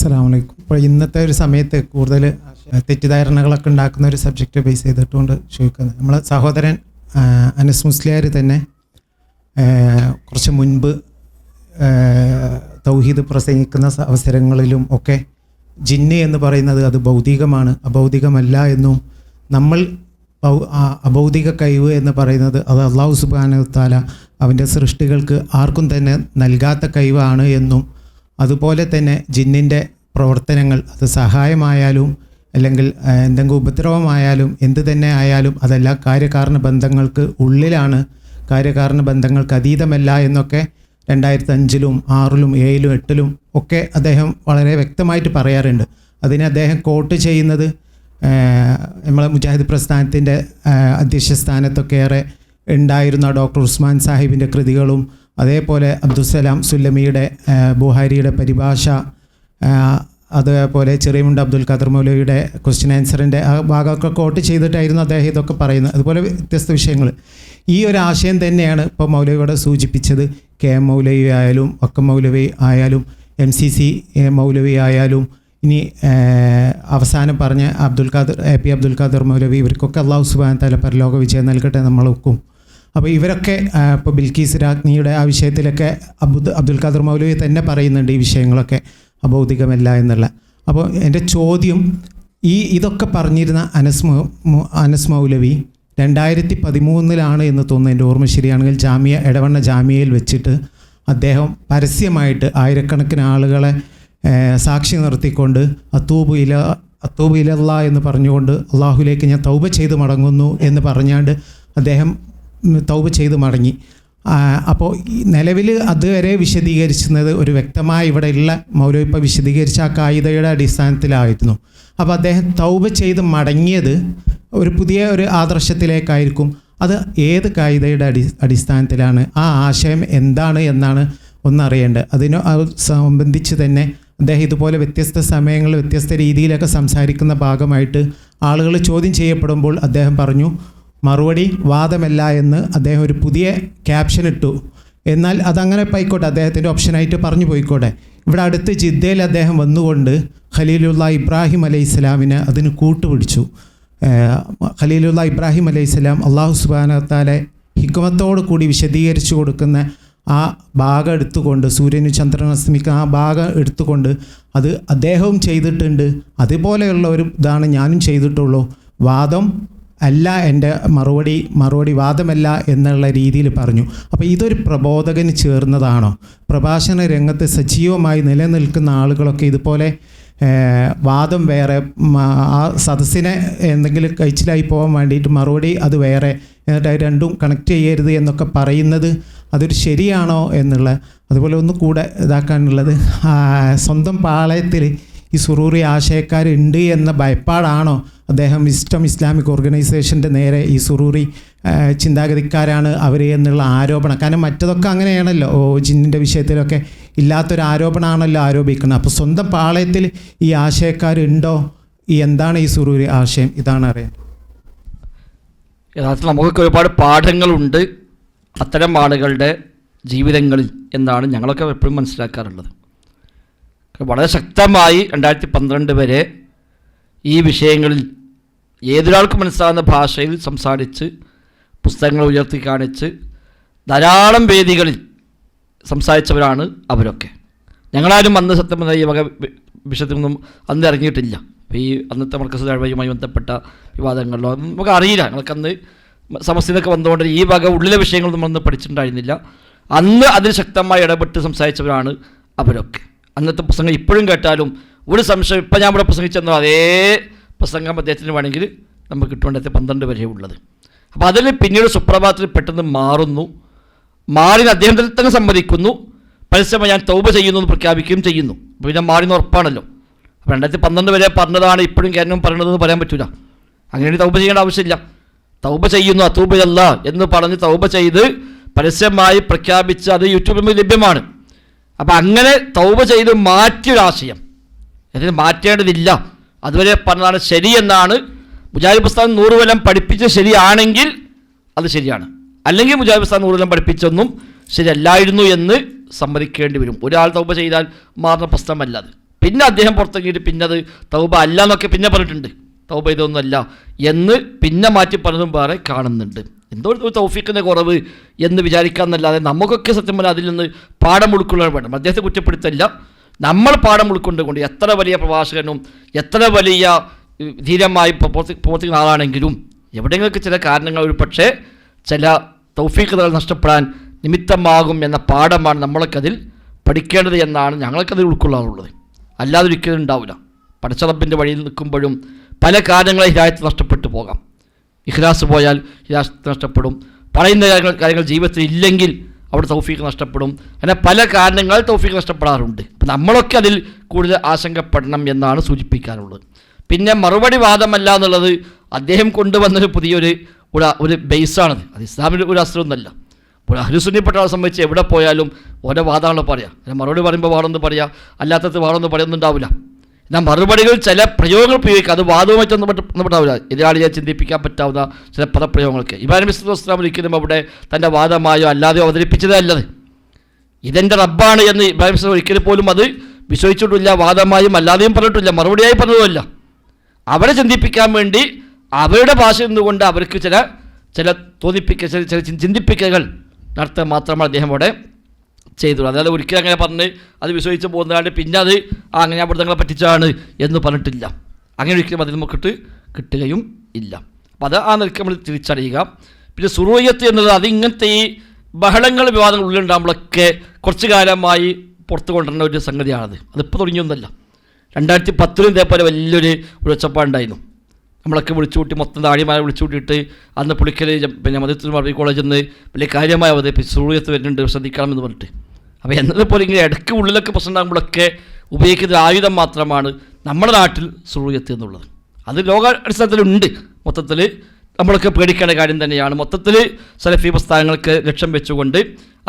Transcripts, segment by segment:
അസ്സലാമു അലൈക്കും. ഇപ്പോൾ ഇന്നത്തെ ഒരു സമയത്ത് കൂടുതൽ തെറ്റിദ്ധാരണകളൊക്കെ ഉണ്ടാക്കുന്ന ഒരു സബ്ജക്റ്റ് ബേസ് ചെയ്തിട്ടുകൊണ്ട് ചോദിക്കുന്നത്, നമ്മളെ സഹോദരൻ അനസ് മുസ്ലിയാർ തന്നെ കുറച്ച് മുൻപ് തൗഹീദ് പ്രസംഗിക്കുന്ന അവസരങ്ങളിലും ഒക്കെ ജിന്ന് എന്ന് പറയുന്നത് അത് ഭൗതികമാണ്, അഭൗതികമല്ല എന്നും നമ്മൾ അഭൗതിക കഴിവ് എന്ന് പറയുന്നത് അത് അള്ളാഹു സുബ്ഹാനഹു വ തആല അവൻ്റെ സൃഷ്ടികൾക്ക് ആർക്കും തന്നെ നൽകാത്ത കഴിവാണ് എന്നും, അതുപോലെ തന്നെ ജിന്നിൻ്റെ പ്രവർത്തനങ്ങൾ അത് സഹായമായാലും അല്ലെങ്കിൽ എന്തെങ്കിലും ഉപദ്രവമായാലും എന്ത് തന്നെ ആയാലും അതെല്ലാം കാര്യകാരണ ബന്ധങ്ങൾക്ക് ഉള്ളിലാണ്, കാര്യകാരണ ബന്ധങ്ങൾക്ക് അതീതമല്ല എന്നൊക്കെ 2005-ലും 6-ലും 7-ലും 8-ലും ഒക്കെ അദ്ദേഹം വളരെ വ്യക്തമായിട്ട് പറയാറുണ്ട്. അതിനെ അദ്ദേഹം കോട്ട് ചെയ്യുന്നത് നമ്മളെ മുജാഹിദ് പ്രസ്ഥാനത്തിൻ്റെ അധ്യക്ഷ സ്ഥാനത്തൊക്കെ ഏറെ ഉണ്ടായിരുന്ന ഡോക്ടർ ഉസ്മാൻ സാഹിബിൻ്റെ കൃതികളും, അതേപോലെ അബ്ദുസ്സലാം സുല്ലമിയുടെ ബുഹാരിയുടെ പരിഭാഷ, അതേപോലെ ചെറിയമുണ്ട് അബ്ദുൽ ഖാദർ മൗലവിയുടെ ക്വസ്റ്റ്യൻ ആൻസറിൻ്റെ ആ ഭാഗമൊക്കെ കോട്ട് ചെയ്തിട്ടായിരുന്നു അദ്ദേഹം ഇതൊക്കെ പറയുന്നത്. അതുപോലെ വ്യത്യസ്ത വിഷയങ്ങൾ. ഈ ഒരു ആശയം തന്നെയാണ് ഇപ്പോൾ മൗലവിയോടെ സൂചിപ്പിച്ചത്. KM മൗലവി ആയാലും വക്കം മൗലവി ആയാലും MCC മൗലവി ആയാലും ഇനി അവസാനം പറഞ്ഞ AP അബ്ദുൽ ഖാദർ മൗലവി, ഇവർക്കൊക്കെ അള്ളാഹു സുബ്ഹാനഹു വ തആല പരലോക വിജയം നൽകട്ടെ നമ്മൾക്കും. അപ്പോൾ ഇവരൊക്കെ ഇപ്പോൾ ബിൽക്കീസ് രാജ്ഞിയുടെ ആ വിഷയത്തിലൊക്കെ അബ്ദുൽ ഖാദർ മൗലവി തന്നെ പറയുന്നുണ്ട് ഈ വിഷയങ്ങളൊക്കെ അഭൗതികമല്ല എന്നുള്ള. അപ്പോൾ എൻ്റെ ചോദ്യം, ഇതൊക്കെ പറഞ്ഞിരുന്ന അനസ് മൗലവി 2013-ലാണ് എന്ന് തോന്നുന്നു, എൻ്റെ ഓർമ്മ ശരിയാണെങ്കിൽ എടവണ്ണ ജാമിയയിൽ വെച്ചിട്ട് അദ്ദേഹം പരസ്യമായിട്ട് ആയിരക്കണക്കിന് ആളുകളെ സാക്ഷി നിർത്തിക്കൊണ്ട് അത്തൂബു ഇലല്ലാ എന്ന് പറഞ്ഞുകൊണ്ട് അള്ളാഹുലേക്ക് ഞാൻ തൗബ ചെയ്ത് മടങ്ങുന്നു എന്ന് പറഞ്ഞാണ്ട് അദ്ദേഹം തൗബ ചെയ്ത് മടങ്ങി. അപ്പോൾ നിലവിൽ അതുവരെ വിശദീകരിക്കുന്നത് ഒരു വ്യക്തമായി ഇവിടെയുള്ള മൗലവി ഇപ്പോൾ വിശദീകരിച്ച ആ കായികയുടെ അടിസ്ഥാനത്തിലായിരുന്നു. അപ്പോൾ അദ്ദേഹം തൗബ ചെയ്ത് മടങ്ങിയത് ഒരു പുതിയ ഒരു ആദർശത്തിലേക്കായിരിക്കും. അത് ഏത് കായികയുടെ അടിസ്ഥാനത്തിലാണ്, ആ ആശയം എന്താണ് എന്നാണ് ഒന്നറിയേണ്ടത്. അതിനെ സംബന്ധിച്ച് തന്നെ അദ്ദേഹം ഇതുപോലെ വ്യത്യസ്ത സമയങ്ങളിൽ വ്യത്യസ്ത രീതിയിലൊക്കെ സംസാരിക്കുന്ന ഭാഗമായിട്ട് ആളുകൾ ചോദ്യം ചെയ്യപ്പെടുമ്പോൾ അദ്ദേഹം പറഞ്ഞു മറുപടി വാദമല്ല എന്ന് അദ്ദേഹം ഒരു പുതിയ ക്യാപ്ഷൻ ഇട്ടു. എന്നാൽ അതങ്ങനെ പോയിക്കോട്ടെ, അദ്ദേഹത്തിൻ്റെ ഓപ്ഷനായിട്ട് പറഞ്ഞു പോയിക്കോട്ടെ. ഇവിടെ അടുത്ത് ജിദ്ദയിൽ അദ്ദേഹം വന്നുകൊണ്ട് ഖലീലുല്ലാ ഇബ്രാഹിം അലൈഹിസ്സലാമിനെ അതിന് കൂട്ടുപിടിച്ചു. ഖലീലുല്ലാ ഇബ്രാഹിം അലൈഹിസ്സലാം അള്ളാഹു സുബ്ഹാനഹു വ തആല ഹിക്മത്തോടു കൂടി വിശദീകരിച്ചു കൊടുക്കുന്ന ആ ഭാഗം എടുത്തുകൊണ്ട്, സൂര്യന് ചന്ദ്രൻ അസ്തമിക്കുന്ന ആ ഭാഗം എടുത്തുകൊണ്ട് അത് അദ്ദേഹവും ചെയ്തിട്ടുണ്ട്, അതുപോലെയുള്ള ഒരു ഇതാണ് ഞാനും ചെയ്തിട്ടുള്ളൂ, വാദം അല്ല എൻ്റെ മറുപടി വാദമല്ല എന്നുള്ള രീതിയിൽ പറഞ്ഞു. അപ്പോൾ ഇതൊരു പ്രബോധകന് ചേർന്നതാണോ? പ്രഭാഷണ രംഗത്ത് സജീവമായി നിലനിൽക്കുന്ന ആളുകളൊക്കെ ഇതുപോലെ വാദം വേറെ, ആ സദസ്സിനെ എന്തെങ്കിലും കഴിച്ചിലായി പോകാൻ വേണ്ടിയിട്ട് മറുപടി അത് വേറെ, എന്നിട്ട് അത് രണ്ടും കണക്ട് ചെയ്യരുത് എന്നൊക്കെ പറയുന്നത് അതൊരു ശരിയാണോ എന്നുള്ള. അതുപോലെ ഒന്ന് കൂടെ ഇതാക്കാനുള്ളത്, സ്വന്തം പാളയത്തിൽ ഈ സുറൂറി ആശയക്കാരുണ്ട് എന്ന ഭയപ്പാടാണോ അദ്ദേഹം ഇസ്ലാമിക് ഓർഗനൈസേഷൻ്റെ നേരെ ഈ സുറൂറി ചിന്താഗതിക്കാരാണ് അവർ എന്നുള്ള ആരോപണം? കാരണം മറ്റതൊക്കെ അങ്ങനെയാണല്ലോ, ജിന്നിൻ്റെ വിഷയത്തിലൊക്കെ ഇല്ലാത്തൊരു ആരോപണമാണല്ലോ ആരോപിക്കുന്നത്. അപ്പോൾ സ്വന്തം പാളയത്തിൽ ഈ ആശയക്കാരുണ്ടോ? എന്താണ് ഈ സുറൂറി ആശയം? ഇതാണ് അറിയാൻ. യഥാർത്ഥത്തിൽ നമുക്കൊക്കെ ഒരുപാട് പാഠങ്ങളുണ്ട് അത്തരം ആളുകളുടെ ജീവിതങ്ങളിൽ എന്നാണ് ഞങ്ങളൊക്കെ എപ്പോഴും മനസ്സിലാക്കാറുള്ളത്. വളരെ ശക്തമായി 2012 വരെ ഈ വിഷയങ്ങളിൽ ഏതൊരാൾക്കും മനസ്സിലാകുന്ന ഭാഷയിൽ സംസാരിച്ച് പുസ്തകങ്ങൾ ഉയർത്തി കാണിച്ച് ധാരാളം വേദികളിൽ സംസാരിച്ചവരാണ് അവരൊക്കെ. ഞങ്ങളാരും അന്ന് സത്യം പറഞ്ഞ ഈ വക വിഷയത്തിനൊന്നും അന്ന് ഇറങ്ങിയിട്ടില്ല. ഈ അന്നത്തെ മർക്കസ് ദഅവയുമായി ബന്ധപ്പെട്ട വിവാദങ്ങളിലോ നമുക്ക് അറിയില്ല. ഞങ്ങൾക്കന്ന് സമസ്യതൊക്കെ വന്നുകൊണ്ട് ഈ വക ഉള്ളിലെ വിഷയങ്ങളൊന്നും നമ്മളന്ന് പഠിച്ചിട്ടുണ്ടായിരുന്നില്ല. അന്ന് അതിൽ ശക്തമായി ഇടപെട്ട് സംസാരിച്ചവരാണ് അവരൊക്കെ. അന്നത്തെ പ്രസംഗം ഇപ്പോഴും കേട്ടാലും ഒരു സംശയം, ഇപ്പം ഞാൻ ഇവിടെ പ്രസംഗിച്ചെന്നോ അതേ പ്രസംഗം അദ്ദേഹത്തിന് വേണമെങ്കിൽ നമുക്ക് കിട്ടും 2012 വരെ ഉള്ളത്. അപ്പോൾ അതിൽ പിന്നീട് സുപ്രഭാതത്തിൽ പെട്ടെന്ന് മാറി അദ്ദേഹം തന്നെ സമ്മതിക്കുന്നു, പരസ്യമായി ഞാൻ തൗബ ചെയ്യുന്നു എന്ന് പ്രഖ്യാപിക്കുകയും ചെയ്യുന്നു. അപ്പോൾ പിന്നെ മാറിന്ന് ഉറപ്പാണല്ലോ. അപ്പോൾ 2012 വരെ പറഞ്ഞതാണ് ഇപ്പോഴും കാര്യം പറയണതെന്ന് പറയാൻ പറ്റില്ല. അങ്ങനെ തൗബ ചെയ്യേണ്ട ആവശ്യമില്ല. തൗബ ചെയ്യുന്നു, അതൂബ ഇലല്ലാ എന്ന് പറഞ്ഞ് തൗബ ചെയ്ത് പരസ്യമായി പ്രഖ്യാപിച്ച് അത് യൂട്യൂബിൽ ലഭ്യമാണ്. അപ്പം അങ്ങനെ തൗബ ചെയ്ത് മാറ്റിയൊരാശയം, അതിന് മാറ്റേണ്ടതില്ല, അതുവരെ പറഞ്ഞതാണ് ശരിയെന്നാണ് മുജാഹിദ് പ്രസ്ഥാനം 100 കൊല്ലം പഠിപ്പിച്ച് ശരിയാണെങ്കിൽ അത് ശരിയാണ്, അല്ലെങ്കിൽ മുജാഹിദ് പ്രസ്ഥാനം 100 കൊല്ലം പഠിപ്പിച്ചൊന്നും ശരിയല്ലായിരുന്നു എന്ന് സമ്മതിക്കേണ്ടി വരും. ഒരാൾ തൗബ ചെയ്താൽ മാറുന്ന പ്രശ്നമല്ല അത്. പിന്നെ അദ്ദേഹം പുറത്തിറങ്ങിയിട്ട് പിന്നെ അത് തൗബ അല്ല എന്നൊക്കെ പിന്നെ പറഞ്ഞിട്ടുണ്ട്. തൗബ ഇതൊന്നുമല്ല എന്ന് പിന്നെ മാറ്റി പറഞ്ഞതും വേറെ കാണുന്നുണ്ട്. എന്തോ ഒരു തൗഫീഖിൻ്റെ കുറവ് എന്ന് വിചാരിക്കാമെന്നല്ലാതെ നമുക്കൊക്കെ സത്യം പറഞ്ഞാൽ അതിൽ നിന്ന് പാഠം ഉൾക്കൊള്ളാൻ വേണം. അദ്ദേഹത്തെ കുറ്റപ്പെടുത്തല്ല, നമ്മൾ പാഠം ഉൾക്കൊണ്ടുകൊണ്ട് എത്ര വലിയ പ്രഭാഷകനും എത്ര വലിയ ധീരമായി പ്രവർത്തിക്കുന്ന ആളാണെങ്കിലും എവിടെയെങ്കിലൊക്കെ ചില കാരണങ്ങൾ ഒരു പക്ഷേ ചില തൗഫീഖുകൾ നഷ്ടപ്പെടാൻ നിമിത്തമാകും എന്ന പാഠമാണ് നമ്മളൊക്കെ അതിൽ പഠിക്കേണ്ടത് എന്നാണ് ഞങ്ങൾക്കതിൽ ഉൾക്കൊള്ളാറുള്ളത്. അല്ലാതെ ഒരിക്കലും ഉണ്ടാവില്ല. പടച്ച റബ്ബിൻ്റെ വഴിയിൽ നിൽക്കുമ്പോഴും പല കാരണങ്ങളെ ഹിദായത്ത് നഷ്ടപ്പെട്ടു പോകാം. ഇഖ്ലാസ് പോയാൽ ഹിദായത്ത് നഷ്ടപ്പെടും, പറയുന്ന കാര്യങ്ങൾ ജീവിതത്തിൽ ഇല്ലെങ്കിൽ അവിടെ തൗഫീഖ് നഷ്ടപ്പെടും. അങ്ങനെ പല കാരണങ്ങൾ തൗഫീഖ് നഷ്ടപ്പെടാറുണ്ട്. അപ്പം നമ്മളൊക്കെ അതിൽ കൂടുതൽ ആശങ്കപ്പെടണം എന്നാണ് സൂചിപ്പിക്കാനുള്ളത്. പിന്നെ മറുപടി വാദമല്ല എന്നുള്ളത് അദ്ദേഹം കൊണ്ടുവന്നൊരു പുതിയൊരു ഒരു ബേസാണത്. അത് ഇസ്ലാമിൻ്റെ ഒരു അസ്ത്രമൊന്നുമല്ല. ഇപ്പോൾ അഹ്ലുസുന്നിപ്പെട്ട ആളെ സംബന്ധിച്ച് എവിടെ പോയാലും ഓരോ വാദമാണല്ലോ പറയാം. മറുപടി പറയുമ്പോൾ വാദമൊന്നും പറയാം, അല്ലാത്തത് വാദമൊന്നും പറയുന്നുണ്ടാവില്ല. എന്നാൽ മറുപടികൾ ചില പ്രയോഗങ്ങൾ പ്രയോഗിക്കുക, അത് വാദവുമായിട്ടൊന്നും ബന്ധപ്പെട്ടാവില്ല. എതിരാളിയെ ചിന്തിപ്പിക്കാൻ പറ്റാവുന്ന ചില പദപ്രയോഗങ്ങൾക്ക് ഇബ്രാഹിം നബി സ്വല്ലല്ലാഹു അലൈഹി വസല്ലം ഒരിക്കലും അവിടെ തൻ്റെ വാദമായോ അല്ലാതെയോ അവതരിപ്പിച്ചതേ അല്ലത്. ഇതെൻ്റെ റബ്ബാണ് എന്ന് ഇബ്രാഹിം നബി ഒരിക്കലും പോലും അത് വിശ്വസിച്ചിട്ടില്ല, വാദമായും അല്ലാതെയും പറഞ്ഞിട്ടില്ല, മറുപടിയായി പറഞ്ഞതുമല്ല. അവരെ ചിന്തിപ്പിക്കാൻ വേണ്ടി അവരുടെ ഭാഷയിൽ നിന്നുകൊണ്ട് അവർക്ക് ചില ചിന്തിപ്പിക്കലുകൾ നടത്താൻ മാത്രമാണ് അദ്ദേഹം അവിടെ ചെയ്തത്. അതായത് ഒരിക്കലും അങ്ങനെ പറഞ്ഞ് അത് വിശ്വസിച്ച് പോകുന്നതാണ് പിന്നെ അത് അങ്ങനെ അവിടുത്തെ പറ്റിച്ചാണ് എന്ന് പറഞ്ഞിട്ടില്ല. അങ്ങനെ ഒരിക്കലും അതിൽ നമുക്കിട്ട് കിട്ടുകയും ഇല്ല. അപ്പോൾ അത് ആ നിലയ്ക്ക് നമ്മൾ തിരിച്ചറിയുക. പിന്നെ സുറൂയത്ത് എന്നുള്ളത് അത് ഇങ്ങനത്തെ ഈ ബഹളങ്ങൾ വിവാദങ്ങൾ ഉള്ളിലുണ്ടാകുമ്പോഴൊക്കെ കുറച്ച് കാലമായി പുറത്തു കൊണ്ടുവരുന്ന ഒരു സംഗതിയാണത്. അതിപ്പോൾ തുടങ്ങിയൊന്നുമല്ല. 2010 ഇതേപോലെ വലിയൊരു ഒച്ചപ്പാടുണ്ടായിരുന്നു. നമ്മളൊക്കെ വിളിച്ചുകൂട്ടി മൊത്തം താടിമാരെ വിളിച്ചുകൂട്ടിയിട്ട് അന്ന് പുളിക്കൽ പിന്നെ മദീനത്തുൽ അറബി കോളേജിൽ നിന്ന് വലിയ കാര്യമായ അവതരിപ്പിച്ച് സുറൂയത്ത് വരുന്നുണ്ട് ശ്രദ്ധിക്കണമെന്ന് പറഞ്ഞിട്ട്. അപ്പോൾ എന്നതുപോലെ ഇങ്ങനെ ഇടയ്ക്ക് ഉള്ളിലൊക്കെ പ്രശ്നം ഉണ്ടാകുമ്പോഴൊക്കെ ഉപയോഗിക്കുന്ന ആയുധം മാത്രമാണ് നമ്മുടെ നാട്ടിൽ സുറൂയത്ത് എന്നുള്ളത്. അത് ലോക അടിസ്ഥാനത്തിലുണ്ട്. മൊത്തത്തിൽ നമ്മളൊക്കെ പേടിക്കേണ്ട കാര്യം തന്നെയാണ്. മൊത്തത്തിൽ സലഫി പ്രസ്ഥാനങ്ങൾക്ക് ലക്ഷ്യം വെച്ചുകൊണ്ട്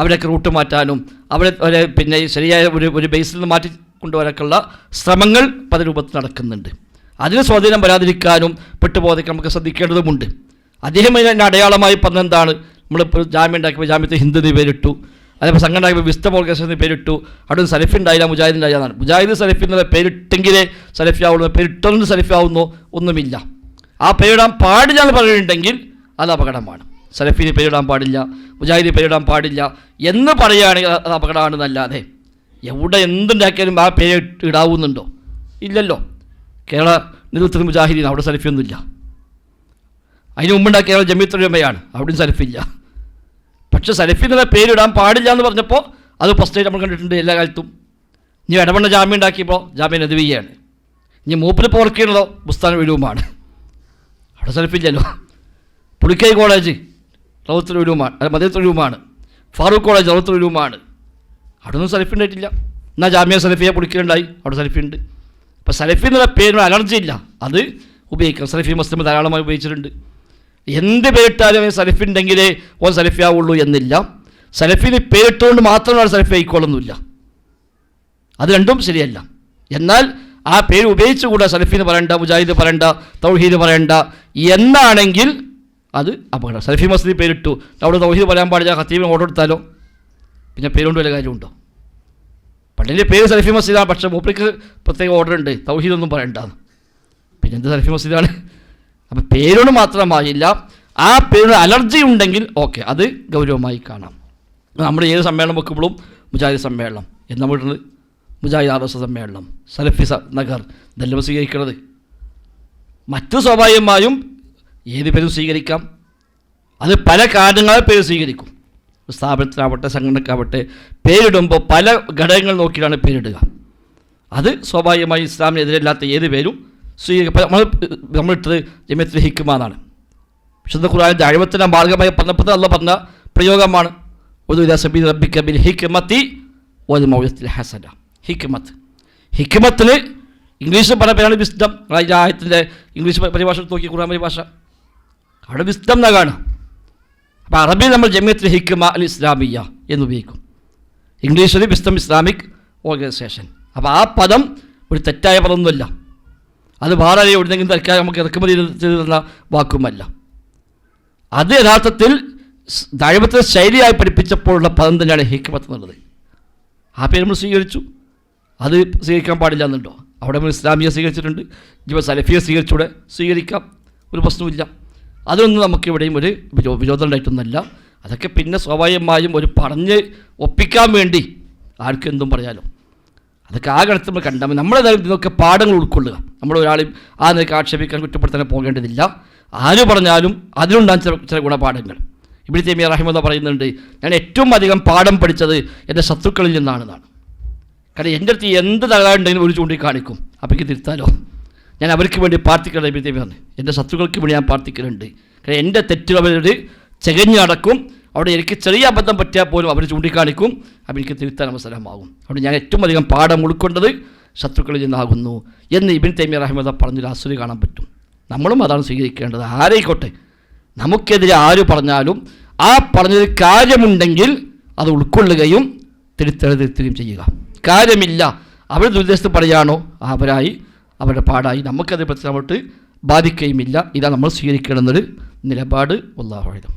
അവരൊക്കെ റൂട്ട് മാറ്റാനും അവരെ പിന്നെ ശരിയായ ഒരു ബേസിൽ നിന്ന് മാറ്റി കൊണ്ടുവരാനുള്ള ശ്രമങ്ങൾ പല രൂപത്തിൽ നടക്കുന്നുണ്ട്. അതിന് സ്വാധീനം വരാതിരിക്കാനും പെട്ടുപോകാതിരിക്കാൻ നമുക്ക് ശ്രദ്ധിക്കേണ്ടതുമുണ്ട്. അദ്ദേഹം അതിൻ്റെ അടയാളമായി പറഞ്ഞെന്താണ്, നമ്മളിപ്പോൾ ജാമ്യം ഉണ്ടാക്കിയപ്പോൾ ജാമ്യത്തെ ഹിന്ദു എന്ന് പേരിട്ടു, അതേപോലെ സംഘം ഉണ്ടാക്കിയപ്പോൾ വിസ്തം ഓർഗനൈസേഷൻ പേരിട്ടു. അവിടെ സലഫി ഉണ്ടായില്ല, മുജാഹിദ് ഉണ്ടായില്ല എന്നാണ്. മുജാഹിദ് സലഫി എന്നുള്ള പേരിട്ടെങ്കിലേ സലഫി ആവുള്ളൂ, പേരിട്ടൊന്നും സലഫി ആവുന്നോ ഒന്നുമില്ല. ആ പേരിടാൻ പാടില്ല എന്ന് പറയുന്നുണ്ടെങ്കിൽ അത് അപകടമാണ്. സലഫിന് പേരിടാൻ പാടില്ല, മുജാഹിദ് പേരിടാൻ പാടില്ല എന്ന് പറയുകയാണെങ്കിൽ അത് അപകടമാണെന്നല്ലാതെ എവിടെ എന്തുണ്ടാക്കിയാലും ആ പേര് ഇടാവുന്നുണ്ടോ? ഇല്ലല്ലോ. കേരള നേതൃത്വത്തിൽ മുജാഹിദീൻ, അവിടെ സലഫിയൊന്നുമില്ല. അതിന് മുമ്പുണ്ടാക്കിയ കേരള ജമീയത്തുൽ ഉലമയാണ്, അവിടെയും സലഫില്ല. പക്ഷെ സലഫി എന്നുള്ള പേരിടാൻ പാടില്ല എന്ന് പറഞ്ഞപ്പോൾ അത് ഫസ്റ്റ് നമ്മൾ കണ്ടിട്ടുണ്ട് എല്ലാ കാലത്തും. ഇനി ഇടവണ്ണ ജാമ്യം ഉണ്ടാക്കിയപ്പോൾ ജാമ്യ നദവിയാണ്. ഇനി മൂപ്പിൽ പോർക്കിയുള്ളതോ ബുസ്താൻ വിലുവുമാണ്, അവിടെ സലഫില്ലല്ലോ. പുളിക്കൈ കോളേജ് റൗത്തുൽ ഉലൂമാണ്, മദീനത്തുൽ ഉലൂമാണ്. ഫാറൂഖ് കോളേജ് റൗത്തുൽ ഉലൂമാണ്, അവിടെ ഒന്നും സലഫി ഉണ്ടായിട്ടില്ല. എന്നാൽ ജാമ്യ സലഫിയെ പുളിക്കലുണ്ടായി, അവിടെ സലഫി ഉണ്ട്. അപ്പോൾ സലഫി എന്നുള്ള പേരിന് അലർജി ഇല്ല, അത് ഉപയോഗിക്കാം. സലഫി മുസ്ലിം ധാരാളമായി ഉപയോഗിച്ചിട്ടുണ്ട്. എന്ത് പേരിട്ടാലും സലഫി ഉണ്ടെങ്കിലേ ഓൻ സലഫി ആവുള്ളൂ എന്നില്ല. സലഫിന് പേരിട്ടുകൊണ്ട് മാത്രമാണ് സലഫി ആയിക്കോളൊന്നുമില്ല. അത് രണ്ടും ശരിയല്ല. എന്നാൽ ആ പേര് ഉപയോഗിച്ചുകൂടാ, സലഫിന്ന് പറയണ്ട, മുജാഹിദ് പറയണ്ട, തൗഹീദ് പറയണ്ട എന്നാണെങ്കിൽ അത് അപകടം. സലഫി മസ്ജിദ് പേരിട്ടു, അവിടെ തൗഹീദ് പറയാൻ പാടില്ല, ഖത്തീബിന് ഓർഡർ എടുത്താലോ പിന്നെ പേരുകൊണ്ട് വല്ല കാര്യമുണ്ടോ? പള്ളിൻ്റെ പേര് സലഫി മസ്ജിദാണ്, പക്ഷേ മൂപ്പർക്ക് പ്രത്യേക ഓർഡർ ഉണ്ട്, തൗഹീദൊന്നും പറയണ്ടെന്ന്. പിന്നെ എന്ത് സലഫി മസ്ജിദാണ്? അപ്പം പേരോട് മാത്രമായില്ല, ആ പേരിന് അലർജി ഉണ്ടെങ്കിൽ ഓക്കെ, അത് ഗൗരവമായി കാണാം. നമ്മൾ ഏത് സമ്മേളനം വെക്കുമ്പോഴും മുജാഹിദ് സമ്മേളനം എന്ന് നമ്മൾ മുജാഹിദ് ആദർശ സമ്മേളനം, സലഫി നഗർ ഇതെല്ലാം സ്വീകരിക്കുന്നത്. മറ്റു സ്വാഭാവികമായും ഏത് പേരും സ്വീകരിക്കാം. അത് പല കാരണങ്ങളെ പേര് സ്വീകരിക്കും. സ്ഥാപനത്തിനാവട്ടെ സംഘടനക്കാവട്ടെ പേരിടുമ്പോൾ പല ഘടകങ്ങൾ നോക്കിയിട്ടാണ് പേരിടുക. അത് സ്വാഭാവികമായി ഇസ്ലാമിനെതിരല്ലാത്ത ഏത് പേരും സ്വീകരിക്കും. നമ്മളിട്ടത് ജമിയത്തുൽ ഹിക്മ എന്നാണ്. വിശുദ്ധ ഖുർആനിൽ ദഅവത്തിന്റെ മാർഗ്ഗമായി പറഞ്ഞപ്പോൾ അല്ലാഹ് പറഞ്ഞ പ്രയോഗമാണ് ഉദു സബീൽ റബ്ബിക ബിൽ ഹിക്മതി വൽ മൗഇദത്തിൽ ഹസന. ഹിക്മത്തിന് ഇംഗ്ലീഷിൽ പറഞ്ഞ പേരാണ് വിസ്ഡം. ഈ ആയത്തിൻ്റെ ഇംഗ്ലീഷ് പരിഭാഷ നോക്കി, ഖുർആൻ പരിഭാഷ, അവിടെ വിസ്ഡം എന്നാ കാണാം. അപ്പോൾ അറബിയിൽ നമ്മൾ ജമിയത്തുൽ ഹിക്മ അൽ ഇസ്ലാമിയ എന്ന് ഉപയോഗിക്കും, ഇംഗ്ലീഷിൽ വിസ്ഡം ഇസ്ലാമിക് ഓർഗനൈസേഷൻ. അപ്പോൾ ആ പദം ഒരു തെറ്റായ പദമൊന്നുമല്ല, അത് വേറെ എവിടെയെങ്കിലും തൽക്കാലം നമുക്ക് ഇറക്കുമതി ചെയ്ത് തന്ന വാക്കുമല്ല. അത് യഥാർത്ഥത്തിൽ ദഅവത്തെ ശൈലിയായി പഠിപ്പിച്ചപ്പോഴുള്ള പദം തന്നെയാണ് ഹിക്മത്ത് എന്നുള്ളത്. ആ പേര് നമ്മൾ സ്വീകരിച്ചു. അത് സ്വീകരിക്കാൻ പാടില്ല എന്നുണ്ടോ? അവിടെ നമ്മൾ ഇസ്ലാമിയെ സ്വീകരിച്ചിട്ടുണ്ട്, ഇപ്പോൾ സലഫിയെ സ്വീകരിച്ചൂടെ? സ്വീകരിക്കാം, ഒരു പ്രശ്നമില്ല. അതൊന്നും നമുക്ക് ഇവിടെയും ഒരു വിരോധം ഉണ്ടായിട്ടൊന്നുമല്ല. അതൊക്കെ പിന്നെ സ്വാഭാവികമായും ഒരു പറഞ്ഞ് ഒപ്പിക്കാൻ വേണ്ടി ആർക്കും എന്തും പറയാലോ. അതൊക്കെ ആ ഘട്ടത്തിൽ നമ്മൾ കണ്ടാൽ നമ്മളേതായാലും ഇതിനൊക്കെ പാഠങ്ങൾ ഉൾക്കൊള്ളുക. നമ്മൾ ഒരാളെയും ആ നിലയ്ക്ക് ആക്ഷേപിക്കാൻ കുറ്റപ്പെടുത്താൻ പോകേണ്ടതില്ല. ആര് പറഞ്ഞാലും അതിലുണ്ടാകുന്ന ചില ഗുണപാഠങ്ങൾ. ഇബ്നു തൈമിയ്യ റഹിമഹുല്ലാഹ് പറയുന്നുണ്ട്, ഞാൻ ഏറ്റവും അധികം പാഠം പഠിച്ചത് എൻ്റെ ശത്രുക്കളിൽ നിന്നാണെന്നാണ്. കാരണം എൻ്റെ അടുത്ത് എന്ത് തകരാറുണ്ടെങ്കിലും ഒരു ചൂണ്ടിക്കാണിക്കും, അപ്പോൾ എനിക്ക് തിരുത്താലോ. ഞാൻ അവർക്ക് വേണ്ടി പ്രാർത്ഥിക്കണം. ഇബ്നു തൈമിയ്യ പറഞ്ഞു, എൻ്റെ ശത്രുക്കൾക്ക് വേണ്ടി ഞാൻ പ്രാർത്ഥിക്കുന്നുണ്ട്. കാരണം എൻ്റെ തെറ്റുകൾ അവരോട് ചെകഞ്ഞു നടക്കും. അവിടെ എനിക്ക് ചെറിയ അബദ്ധം പറ്റിയാൽ പോലും അവർ ചൂണ്ടിക്കാണിക്കും, അപ്പോൾ എനിക്ക് തിരുത്താൻ അവസരമാകും. അവിടെ ഞാൻ ഏറ്റവും അധികം പാഠം ഉൾക്കൊണ്ടത് ശത്രുക്കളിൽ നിന്നാകുന്നു എന്ന് ഇബ്നു തൈമിയ്യ റഹിമഹുല്ലാഹ് പറഞ്ഞൊരു അസ്വരി കാണാൻ പറ്റും. നമ്മളും അതാണ് സ്വീകരിക്കേണ്ടത്. ആരായിക്കോട്ടെ, നമുക്കെതിരെ ആര് പറഞ്ഞാലും ആ പറഞ്ഞൊരു കാര്യമുണ്ടെങ്കിൽ അത് ഉൾക്കൊള്ളുകയും തിരുത്തുകയും ചെയ്യുക. കാര്യമില്ല, അവർ ദുരുദ്ദേശത്ത് പറയുകയാണോ അവരായി, അവരുടെ പാടായി, നമുക്കത് പ്രത്യേകമായിട്ട് ബാധിക്കുകയുമില്ല. ഇതാണ് നമ്മൾ സ്വീകരിക്കണമെന്നൊരു നിലപാട്. വല്ലാഹു അഅലം.